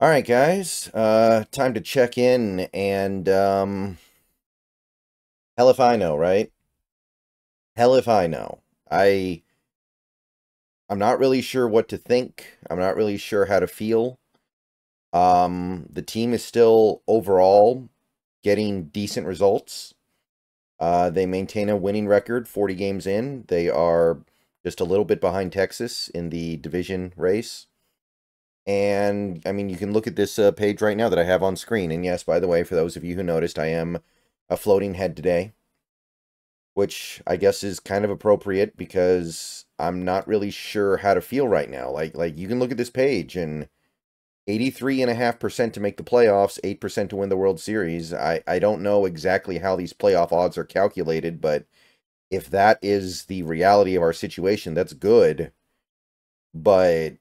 All right, guys. Time to check in and hell if I know, right? Hell if I know. I I'm not really sure what to think. I'm not really sure how to feel. The team is still overall getting decent results. They maintain a winning record 40 games in. They are just a little bit behind Texas in the division race. And I mean, you can look at this page right now that I have on screen. And yes, by the way, for those of you who noticed, I am a floating head today, which I guess is kind of appropriate because I'm not really sure how to feel right now. Like you can look at this page and 83.5% to make the playoffs, 8% to win the World Series. I don't know exactly how these playoff odds are calculated, but if that is the reality of our situation, that's good. But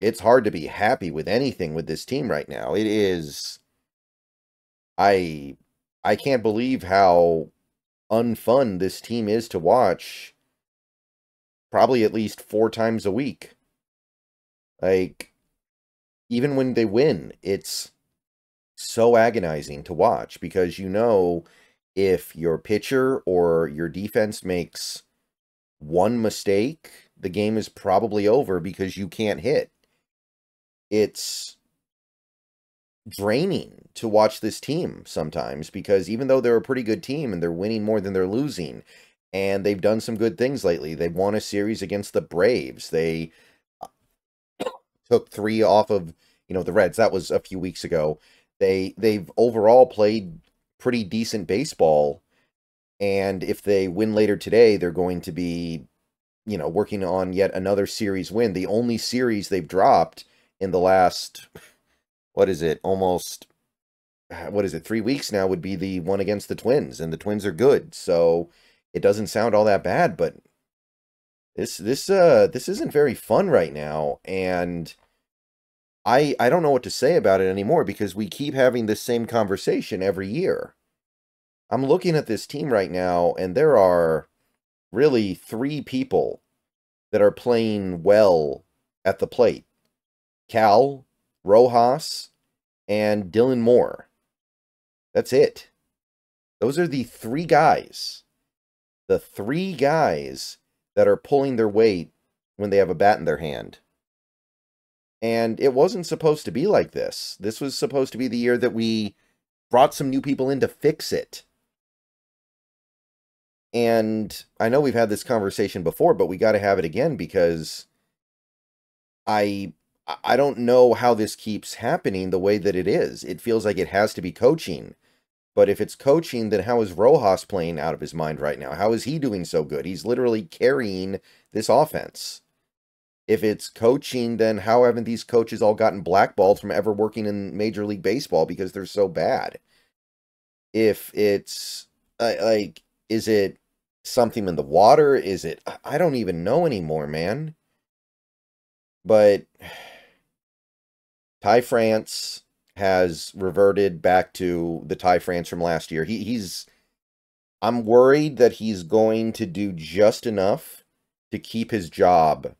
it's hard to be happy with anything with this team right now. It is I I can't believe how unfun this team is to watch probably at least 4 times a week. Like even when they win, it's so agonizing to watch because you know if your pitcher or your defense makes one mistake, the game is probably over because you can't hit. It's draining to watch this team sometimes because even though they're a pretty good team and they're winning more than they're losing, and they've done some good things lately. They've won a series against the Braves. They took 3 off of, the Reds. That was a few weeks ago. They've overall played pretty decent baseball, and if they win later today, they're going to be, working on yet another series win. The only series they've dropped in the last, what is it, almost, what is it, 3 weeks now would be the one against the Twins, and the Twins are good. So it doesn't sound all that bad, but this isn't very fun right now, and I don't know what to say about it anymore because we keep having this same conversation every year. I'm looking at this team right now, and there are really 3 people that are playing well at the plate. Cal, Rojas, and Dylan Moore. That's it. Those are the 3 guys. The 3 guys that are pulling their weight when they have a bat in their hand. And it wasn't supposed to be like this. This was supposed to be the year that we brought some new people in to fix it. And I know we've had this conversation before, but we got to have it again because I I don't know how this keeps happening the way that it is. It feels like it has to be coaching. But if it's coaching, then how is Rojas playing out of his mind right now? How is he doing so good? He's literally carrying this offense. If it's coaching, then how haven't these coaches all gotten blackballed from ever working in Major League Baseball because they're so bad? If it's like, is it something in the water? Is it, I don't even know anymore, man. But Ty France has reverted back to the Ty France from last year. I'm worried that he's going to do just enough to keep his job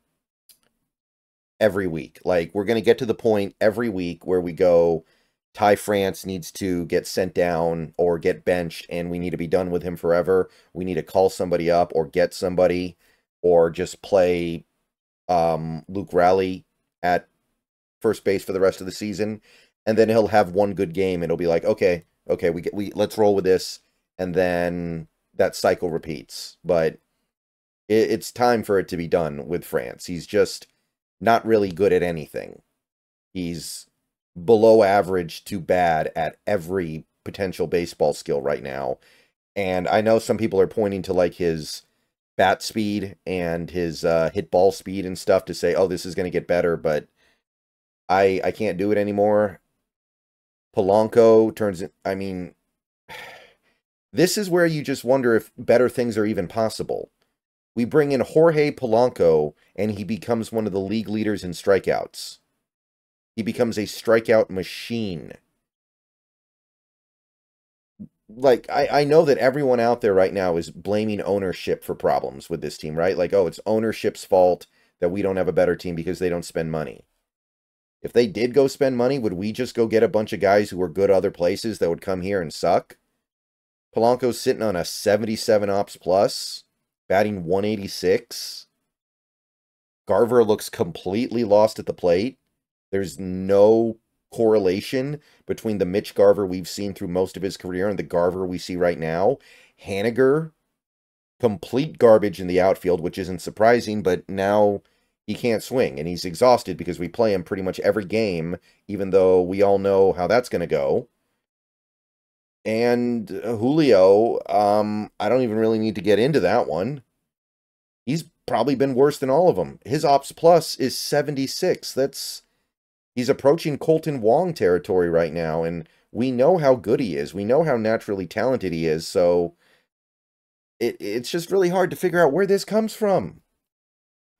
every week. Like, we're going to get to the point every week where we go, Ty France needs to get sent down or get benched, and we need to be done with him forever. We need to call somebody up or get somebody or just play Luke Raleigh at first base for the rest of the season. And then he'll have one good game, and it'll be like, okay, we let's roll with this, and then that cycle repeats. But it's time for it to be done with France. He's just not really good at anything. He's below average to bad at every potential baseball skill right now. And I know some people are pointing to like his bat speed and his hit ball speed and stuff to say, oh, this is going to get better, but I can't do it anymore. Polanco turns it, I mean, this is where you just wonder if better things are even possible. We bring in Jorge Polanco, and he becomes one of the league leaders in strikeouts. He becomes a strikeout machine. Like, I know that everyone out there right now is blaming ownership for problems with this team, right? Like, oh, it's ownership's fault that we don't have a better team because they don't spend money. If they did go spend money, would we just go get a bunch of guys who were good other places that would come here and suck? Polanco's sitting on a 77 ops plus, batting 186. Garver looks completely lost at the plate. There's no correlation between the Mitch Garver we've seen through most of his career and the Garver we see right now. Haniger, complete garbage in the outfield, which isn't surprising, but now he can't swing, and he's exhausted because we play him pretty much every game, even though we all know how that's going to go. And Julio, I don't even really need to get into that one. He's probably been worse than all of them. His ops plus is 76. He's approaching Colton Wong territory right now, and we know how good he is. We know how naturally talented he is, so it's just really hard to figure out where this comes from.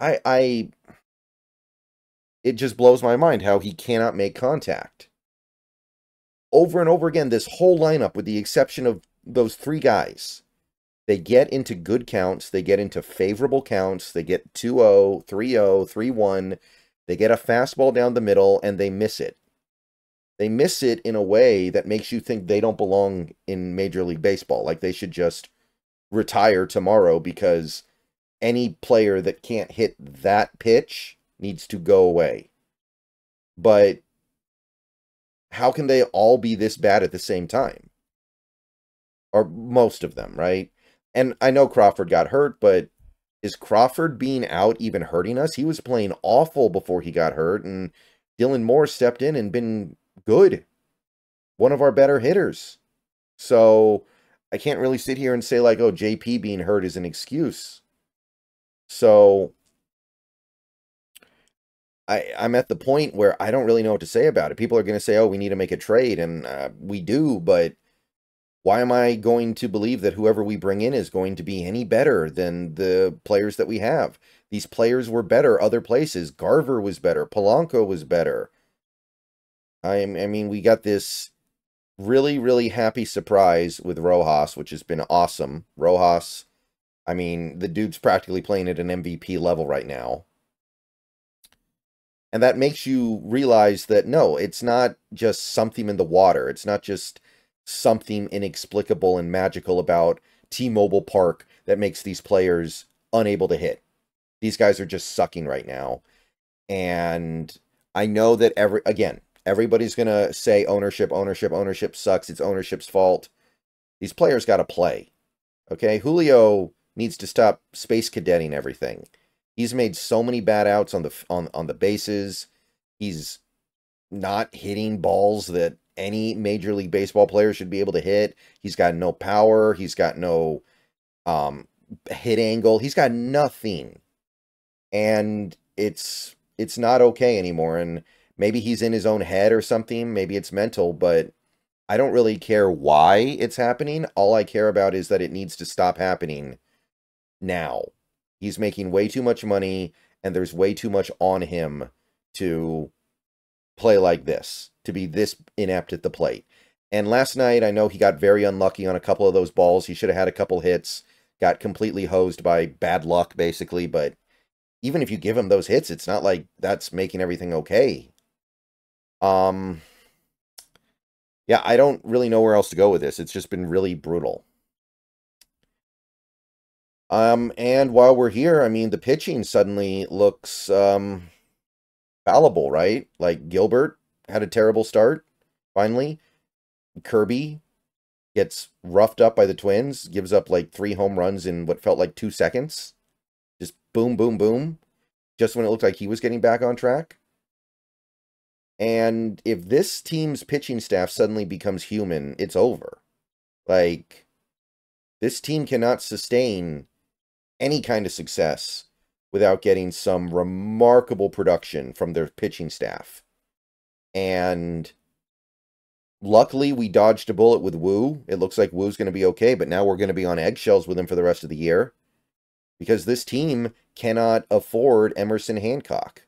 It just blows my mind how he cannot make contact. Over and over again, this whole lineup, with the exception of those 3 guys, they get into good counts, they get into favorable counts, they get 2-0, 3-0, 3-1, they get a fastball down the middle, and they miss it. They miss it in a way that makes you think they don't belong in Major League Baseball, like they should just retire tomorrow because any player that can't hit that pitch needs to go away. But how can they all be this bad at the same time? Or most of them, right? And I know Crawford got hurt, but is Crawford being out even hurting us? He was playing awful before he got hurt, and Dylan Moore stepped in and been good. One of our better hitters. So I can't really sit here and say, like, oh, JP being hurt is an excuse. So I'm at the point where I don't really know what to say about it. People are going to say, oh, we need to make a trade, and we do, but why am I going to believe that whoever we bring in is going to be any better than the players that we have? These players were better other places. Garver was better. Polanco was better. I mean, we got this really, really happy surprise with Rojas, which has been awesome. Rojas, I mean, the dude's practically playing at an MVP level right now. And that makes you realize that, no, it's not just something in the water. It's not just something inexplicable and magical about T-Mobile Park that makes these players unable to hit. These guys are just sucking right now. And I know that everybody's going to say ownership sucks. It's ownership's fault. These players got to play. Okay? Julio needs to stop space cadetting everything. He's made so many bad outs on the bases. He's not hitting balls that any Major League Baseball player should be able to hit. He's got no power. He's got no hit angle. He's got nothing. And it's not okay anymore. And maybe he's in his own head or something. Maybe it's mental, but I don't really care why it's happening. All I care about is that it needs to stop happening now. He's making way too much money, and there's way too much on him to play like this, to be this inept at the plate. And last night, I know he got very unlucky on a couple of those balls. He should have had a couple hits, got completely hosed by bad luck, basically. But even if you give him those hits, it's not like that's making everything okay. Yeah, I don't really know where else to go with this. It's just been really brutal. And while we're here, I mean, the pitching suddenly looks fallible, right? Like Gilbert had a terrible start, finally. Kirby gets roughed up by the Twins, gives up like 3 home runs in what felt like 2 seconds. Just boom, boom, boom. Just when it looked like he was getting back on track. And if this team's pitching staff suddenly becomes human, it's over. Like, this team cannot sustain any kind of success without getting some remarkable production from their pitching staff. And luckily, we dodged a bullet with Wu. It looks like Wu's going to be okay, but now we're going to be on eggshells with him for the rest of the year. Because this team cannot afford Emerson Hancock.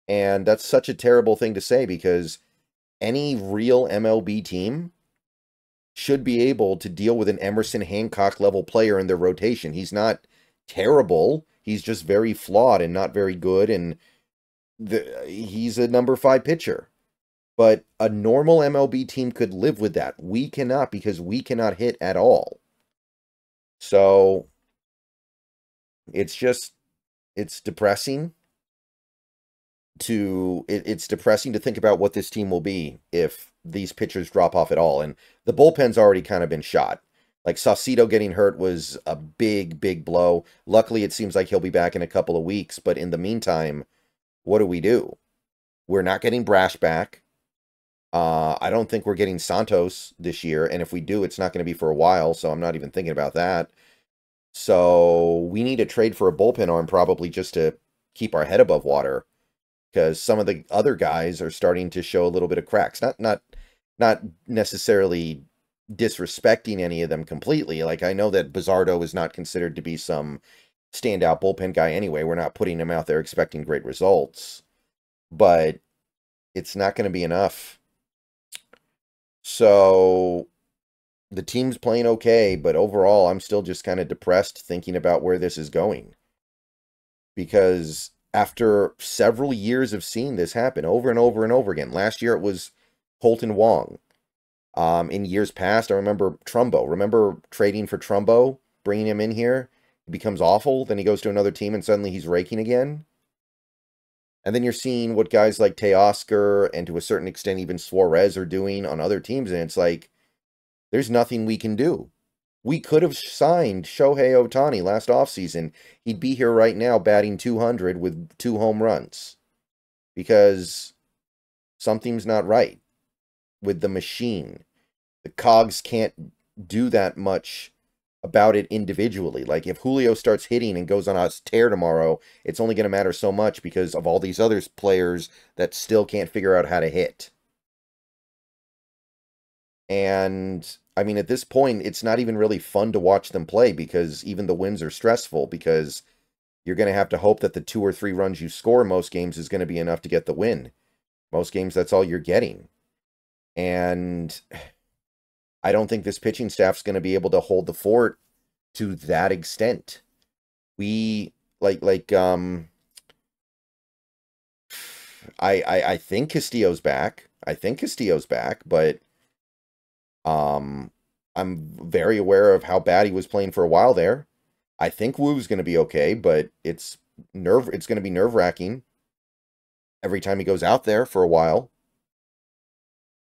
And that's such a terrible thing to say, because any real MLB team should be able to deal with an Emerson Hancock level player in their rotation. He's not terrible. He's just very flawed and not very good. And he's a number 5 pitcher. But a normal MLB team could live with that. We cannot, because we cannot hit at all. So it's depressing it's depressing to think about what this team will be if these pitchers drop off at all. And the bullpen's already kind of been shot. Like, Saucedo getting hurt was a big, big blow. Luckily, it seems like he'll be back in a couple of weeks. But in the meantime, what do? We're not getting Brash back. I don't think we're getting Santos this year. And if we do, it's not going to be for a while. So I'm not even thinking about that. So we need to trade for a bullpen arm probably just to keep our head above water. Because some of the other guys are starting to show a little bit of cracks. Not necessarily disrespecting any of them completely. Like, I know that Bizzardo is not considered to be some standout bullpen guy anyway. We're not putting him out there expecting great results. But it's not going to be enough. So the team's playing okay, but overall, I'm still just kind of depressed thinking about where this is going. Because after several years of seeing this happen over and over and over again, last year it was Colton Wong. In years past, I remember Trumbo. Remember trading for Trumbo, bringing him in here? He becomes awful, then he goes to another team and suddenly he's raking again. And then you're seeing what guys like Teoscar and to a certain extent even Suarez are doing on other teams, and it's like, there's nothing we can do. We could have signed Shohei Ohtani last offseason. He'd be here right now batting 200 with 2 home runs. Because something's not right with the machine. The cogs can't do that much about it individually. Like, if Julio starts hitting and goes on a tear tomorrow, it's only going to matter so much because of all these other players that still can't figure out how to hit. And, I mean, at this point, it's not even really fun to watch them play because even the wins are stressful because you're going to have to hope that the 2 or 3 runs you score in most games is going to be enough to get the win. Most games, that's all you're getting. And I don't think this pitching staff's going to be able to hold the fort to that extent. I think Castillo's back. But I'm very aware of how bad he was playing for a while there. I think Woo's going to be okay, but it's going to be nerve-wracking every time he goes out there for a while.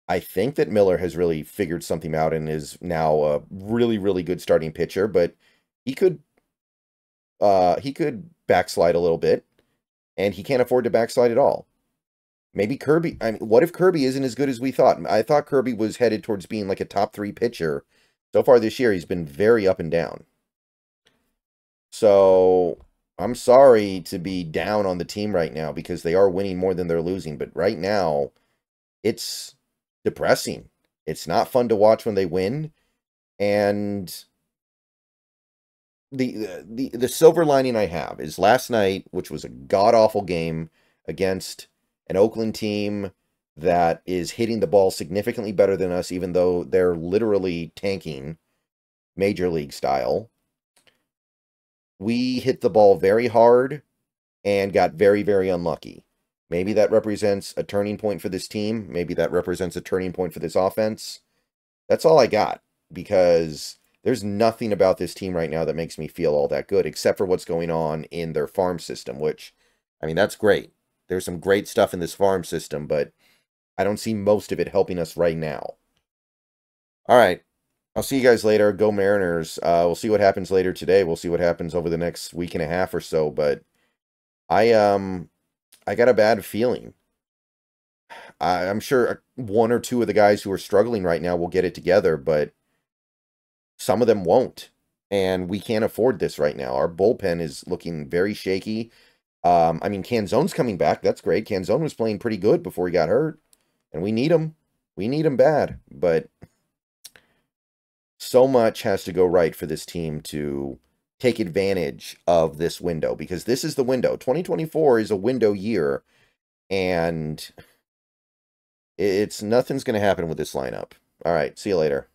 I think that Miller has really figured something out and is now a really, really good starting pitcher, but he could backslide a little bit, and he can't afford to backslide at all. Maybe Kirby, I mean, what if Kirby isn't as good as we thought? I thought Kirby was headed towards being like a top 3 pitcher. So far this year, he's been very up and down. So I'm sorry to be down on the team right now because they are winning more than they're losing. But right now, it's depressing. It's not fun to watch when they win. And the silver lining I have is last night, which was a god-awful game against an Oakland team that is hitting the ball significantly better than us, even though they're literally tanking major league style. We hit the ball very hard and got very, very unlucky. Maybe that represents a turning point for this team. Maybe that represents a turning point for this offense. That's all I got, because there's nothing about this team right now that makes me feel all that good, except for what's going on in their farm system, which, I mean, that's great. There's some great stuff in this farm system, but I don't see most of it helping us right now. All right. I'll see you guys later. Go Mariners. We'll see what happens later today. We'll see what happens over the next week and a half or so, but I got a bad feeling. I'm sure 1 or 2 of the guys who are struggling right now will get it together, but some of them won't. And we can't afford this right now. Our bullpen is looking very shaky. I mean, Canzone's coming back. That's great. Canzone was playing pretty good before he got hurt. And we need him. We need him bad. But so much has to go right for this team to take advantage of this window. Because this is the window. 2024 is a window year. And nothing's going to happen with this lineup. All right. See you later.